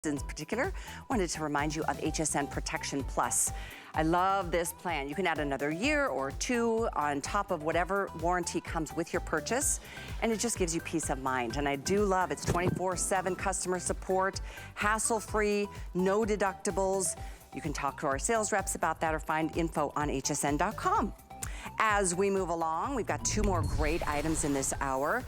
In particular, wanted to remind you of HSN Protection Plus. I love this plan. You can add another year or two on top of whatever warranty comes with your purchase, and it just gives you peace of mind. And I do love it's 24/7 customer support, hassle-free, no deductibles. You can talk to our sales reps about that or find info on hsn.com. As we move along, we've got two more great items in this hour,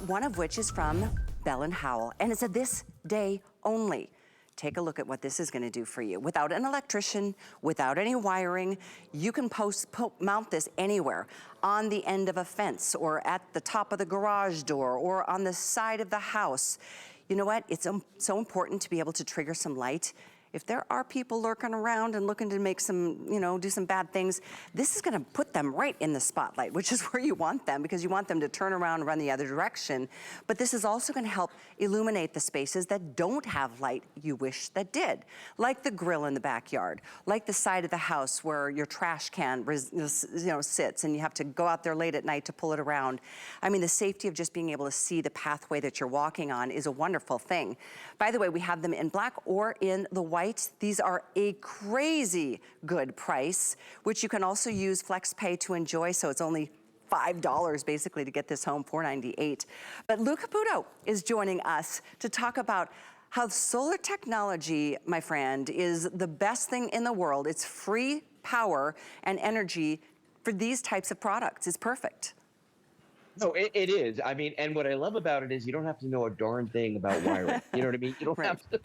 one of which is from Bell & Howell, and it's a this day only. Take a look at what this is gonna do for you. Without an electrician, without any wiring, you can mount this anywhere, on the end of a fence, or at the top of the garage door, or on the side of the house. You know what? It's so important to be able to trigger some light. If there are people lurking around and looking to make some, do some bad things, this is gonna put them right in the spotlight, which is where you want them, because you want them to turn around and run the other direction. But this is also gonna help illuminate the spaces that don't have light you wish that did. Like the grill in the backyard, like the side of the house where your trash can sits and you have to go out there late at night to pull it around. I mean, the safety of just being able to see the pathway that you're walking on is a wonderful thing. By the way, we have them in black or in the white. These are a crazy good price, which you can also use FlexPay to enjoy, so it's only $5 basically to get this home, $4.98. But Lou Caputo is joining us to talk about how solar technology, my friend, is the best thing in the world. It's free power and energy for these types of products. It's perfect. No, it is. I mean, and what I love about it is you don't have to know a darn thing about wiring. You know what I mean? You don't Right. have to.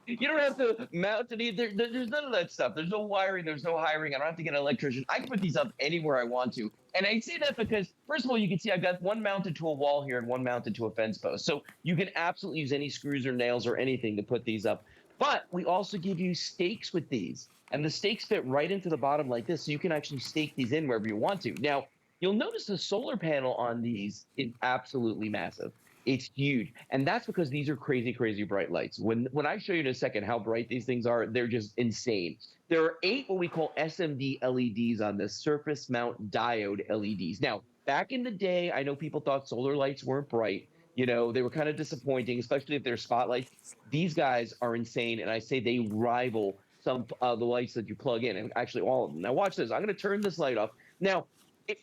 You don't have to mount it either. There's none of that stuff. There's no wiring. There's no hiring. I don't have to get an electrician. I can put these up anywhere I want to. And I say that because, first of all, you can see I've got one mounted to a wall here and one mounted to a fence post. So you can absolutely use any screws or nails or anything to put these up. But we also give you stakes with these, and the stakes fit right into the bottom like this, so you can actually stake these in wherever you want to. Now, you'll notice the solar panel on these is absolutely massive. It's huge. And that's because these are crazy, crazy bright lights. When I show you in a second how bright these things are, they're just insane. There are 8 what we call SMD LEDs on this, surface mount diode LEDs. Now, back in the day, I know people thought solar lights weren't bright. They were kind of disappointing, especially if they're spotlights. These guys are insane, and I say they rival some of the lights that you plug in, and actually all of them. Now watch this. I'm going to turn this light off. Now,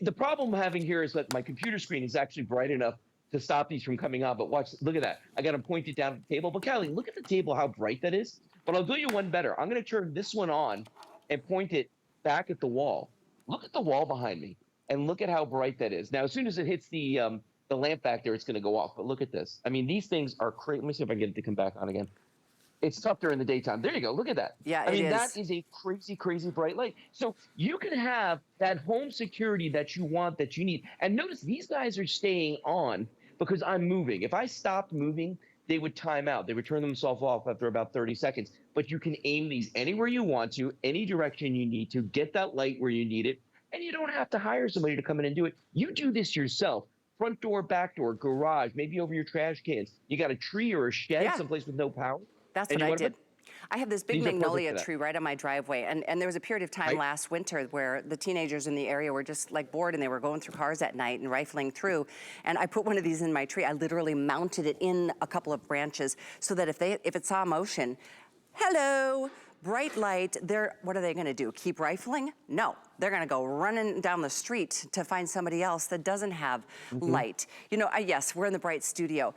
the problem I'm having here is that my computer screen is actually bright enough to stop these from coming on. But look at that. I got them pointed down at the table. But Callie, look at the table, how bright that is. But I'll do you one better. I'm going to turn this one on and point it back at the wall. Look at the wall behind me, and look at how bright that is. Now, as soon as it hits the lamp back there, it's going to go off. But look at this. I mean, these things are crazy. Let me see if I can get it to come back on again. It's tough during the daytime. There you go. Look at that. Yeah, I mean, that is a crazy, crazy bright light. So you can have that home security that you want, that you need. And notice these guys are staying on because I'm moving. If I stopped moving, they would time out. They would turn themselves off after about 30 seconds. But you can aim these anywhere you want to, any direction you need to, get that light where you need it. And you don't have to hire somebody to come in and do it. You do this yourself. Front door, back door, garage, maybe over your trash cans. You got a tree or a shed someplace with no power. That's what I did. I have this big magnolia tree right on my driveway, and there was a period of time last winter where the teenagers in the area were just like bored, and they were going through cars at night and rifling through, and I put one of these in my tree. I literally mounted it in a couple of branches so that if it saw motion, hello, bright light, what are they gonna do? Keep rifling? No, they're gonna go running down the street to find somebody else that doesn't have light. Yes, we're in the bright studio.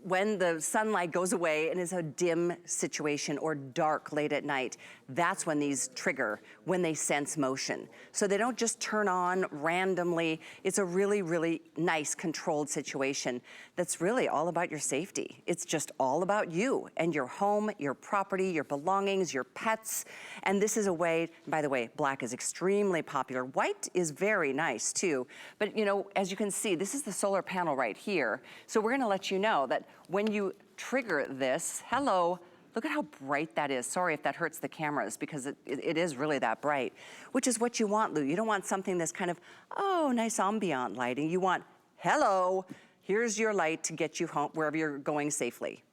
When the sunlight goes away and is a dim situation or dark late at night, that's when these trigger, when they sense motion. So they don't just turn on randomly. It's a really, really nice controlled situation that's really all about your safety. It's just all about you and your home, your property, your belongings, your pets. And this is a way, by the way, black is extremely popular. White is very nice too. But as you can see, this is the solar panel right here. So we're gonna let you know that when you trigger this, hello, look at how bright that is. Sorry if that hurts the cameras because it is really that bright, which is what you want, Lou. You don't want something that's kind of, nice ambient lighting. You want, hello, here's your light to get you home wherever you're going safely.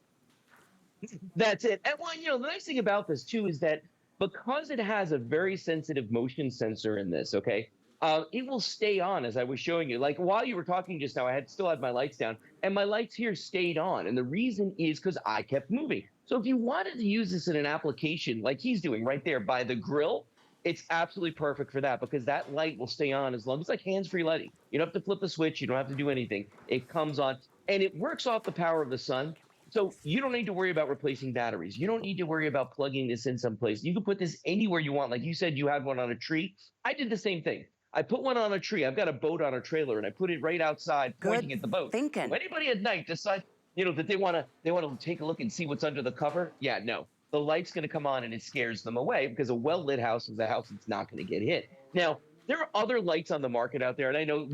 That's it. And the nice thing about this too is that because it has a very sensitive motion sensor in this, okay, it will stay on as I was showing you. Like while you were talking just now, I still had my lights down, and my lights here stayed on. And the reason is because I kept moving. So if you wanted to use this in an application like he's doing right there by the grill, it's absolutely perfect for that because that light will stay on as long as like hands-free lighting. You don't have to flip the switch. You don't have to do anything. It comes on and it works off the power of the sun. So you don't need to worry about replacing batteries. You don't need to worry about plugging this in someplace. You can put this anywhere you want. Like you said, you had one on a tree. I did the same thing. I put one on a tree. I've got a boat on a trailer, and I put it right outside, pointing at the boat. Thinking. So anybody at night decide, that they want to take a look and see what's under the cover. Yeah, no, the light's going to come on, and it scares them away because a well-lit house is a house that's not going to get hit. Now, there are other lights on the market out there, and I know,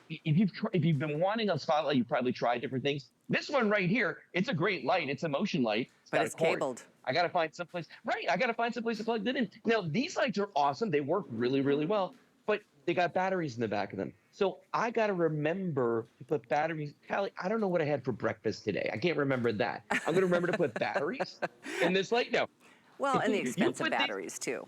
if you've been wanting a Spotlight, you've probably tried different things. This one right here, it's a great light. It's a motion light. But it's cabled. I got to find someplace. Right, I got to find someplace to plug that in. Now, these lights are awesome. They work really, really well. But they got batteries in the back of them. So I got to remember to put batteries. Callie, I don't know what I had for breakfast today. I can't remember that. I'm going to remember to put batteries in this light now. Well, and the expensive batteries too.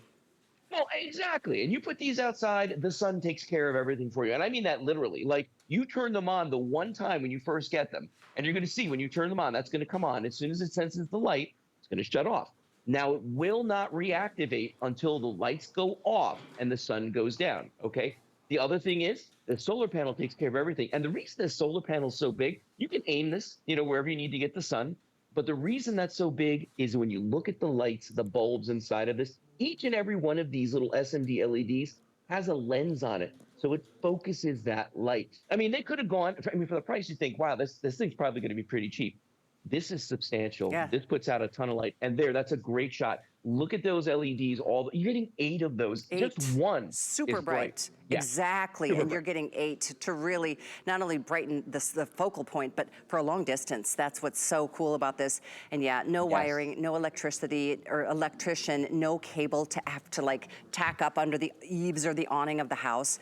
Well, exactly. And you put these outside, the sun takes care of everything for you. And I mean that literally. Like you turn them on the one time when you first get them. And you're going to see when you turn them on, that's going to come on. As soon as it senses the light, it's going to shut off. Now, it will not reactivate until the lights go off and the sun goes down, okay? The other thing is the solar panel takes care of everything. And the reason the solar panel is so big, you can aim this, wherever you need to get the sun. But the reason that's so big is when you look at the lights, the bulbs inside of this, each and every one of these little SMD LEDs has a lens on it. So it focuses that light. I mean, they could have gone, for the price, you think, wow, this thing's probably going to be pretty cheap. This is substantial. Yeah. This puts out a ton of light. And that's a great shot. Look at those LEDs. You're getting 8 of those. 8. Just one. Super bright. Yeah. Exactly. Super and you're getting 8 to really not only brighten the focal point, but for a long distance. That's what's so cool about this. And yeah, no wiring, no electricity or electrician, no cable to have to like tack up under the eaves or the awning of the house.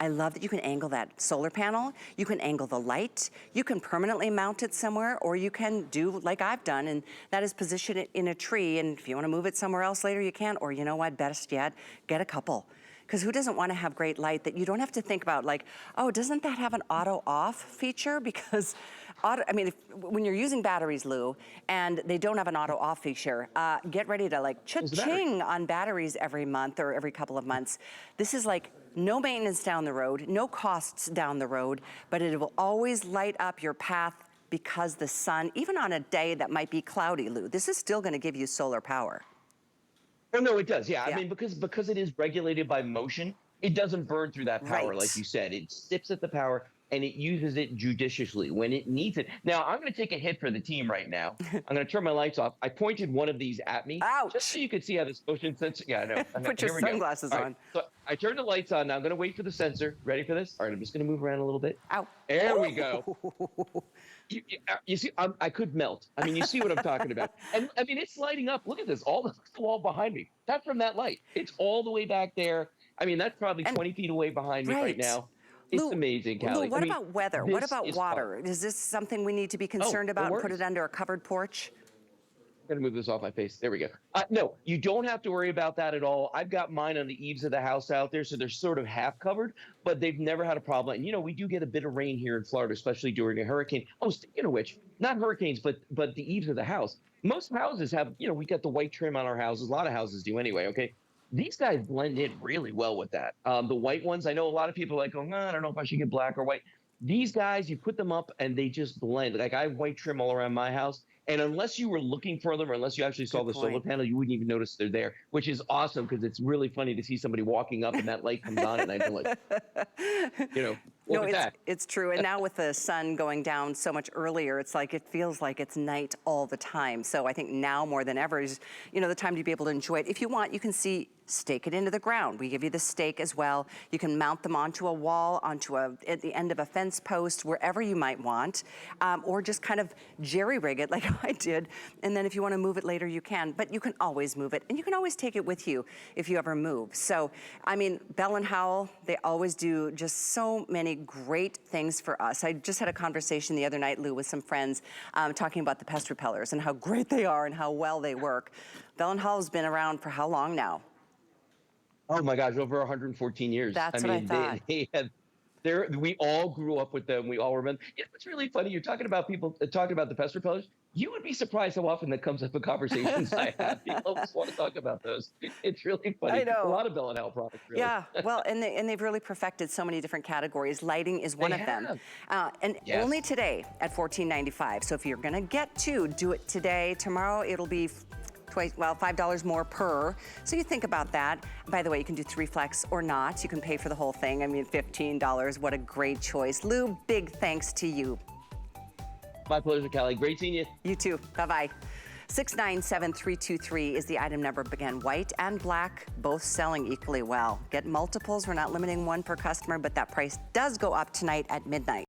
I love that you can angle that solar panel. You can angle the light. You can permanently mount it somewhere, or you can do like I've done, and that is position it in a tree. And if you want to move it somewhere else later, you can. Or you know what, best yet, get a couple. Because who doesn't want to have great light that you don't have to think about like, oh, doesn't that have an auto off feature? Because when you're using batteries, Lou, and they don't have an auto off feature, get ready to like cha-ching on batteries every month or every couple of months. This is like no maintenance down the road, no costs down the road, but it will always light up your path because the sun, even on a day that might be cloudy, Lou, this is still going to give you solar power. Oh, no, it does. Yeah. I mean, because it is regulated by motion, it doesn't burn through that power, like you said. It sips at the power and it uses it judiciously when it needs it. Now, I'm going to take a hit for the team right now. I'm going to turn my lights off. I pointed one of these at me. Ouch. Just so you could see how this motion sensor. Yeah, I know. Put your sunglasses on. Right, so I turned the lights on. Now I'm going to wait for the sensor. Ready for this? All right, I'm just going to move around a little bit. Ow. There we go. You see, I could melt. I mean, you see what I'm talking about. And I mean, it's lighting up. Look at this, all the wall behind me. That's from that light. It's all the way back there. I mean, that's probably 20 feet away behind me right now. It's amazing, Callie. Lou, what about weather? What about water? Is this something we need to be concerned about and put it under a covered porch? I'm going to move this off my face. There we go. No, you don't have to worry about that at all. I've got mine on the eaves of the house out there, so they're sort of half covered, but they've never had a problem. And, we do get a bit of rain here in Florida, especially during a hurricane. Oh, speaking of which, not hurricanes, but the eaves of the house. Most houses have, we got the white trim on our houses. A lot of houses do anyway, okay? These guys blend in really well with that. The white ones, I know a lot of people are like, I don't know if I should get black or white. These guys, you put them up and they just blend. Like I have white trim all around my house. And unless you were looking for them or unless you actually saw the solar panel, you wouldn't even notice they're there, which is awesome because it's really funny to see somebody walking up and that light comes on and I'm like, no, it's true. And now with the sun going down so much earlier, it's like it feels like it's night all the time. So I think now more than ever is, the time to be able to enjoy it. If you want, you can stake it into the ground. We give you the stake as well. You can mount them onto a wall, at the end of a fence post, wherever you might want, or just kind of jerry-rig it like I did. And then if you want to move it later, you can. But you can always move it, and you can always take it with you if you ever move. So, I mean, Bell and Howell, they always do just so many great things for us. I just had a conversation the other night, Lou, with some friends talking about the pest repellers and how great they are and how well they work. Bell and Howell's been around for how long now? Oh my gosh, over 114 years. That's what I thought. They have. We all grew up with them. We all remember. You know, it's really funny. You're talking about people talking about the pest repellers. You would be surprised how often that comes up in conversations I have. People always want to talk about those. It's really I funny. A know. lot of Bell and Howell products, really. Yeah, well, and they've really perfected so many different categories. Lighting is one They of them. have. And Yes. only today at $14.95. So if you're gonna get two, do it today. Tomorrow it'll be $5 more per. So you think about that. By the way, you can do 3 flex or not. You can pay for the whole thing. I mean, $15, what a great choice. Lou, big thanks to you. My pleasure, Callie. Great seeing you. You too, bye-bye. 697323 is the item number. Again, white and black, both selling equally well. Get multiples, we're not limiting one per customer, but that price does go up tonight at midnight.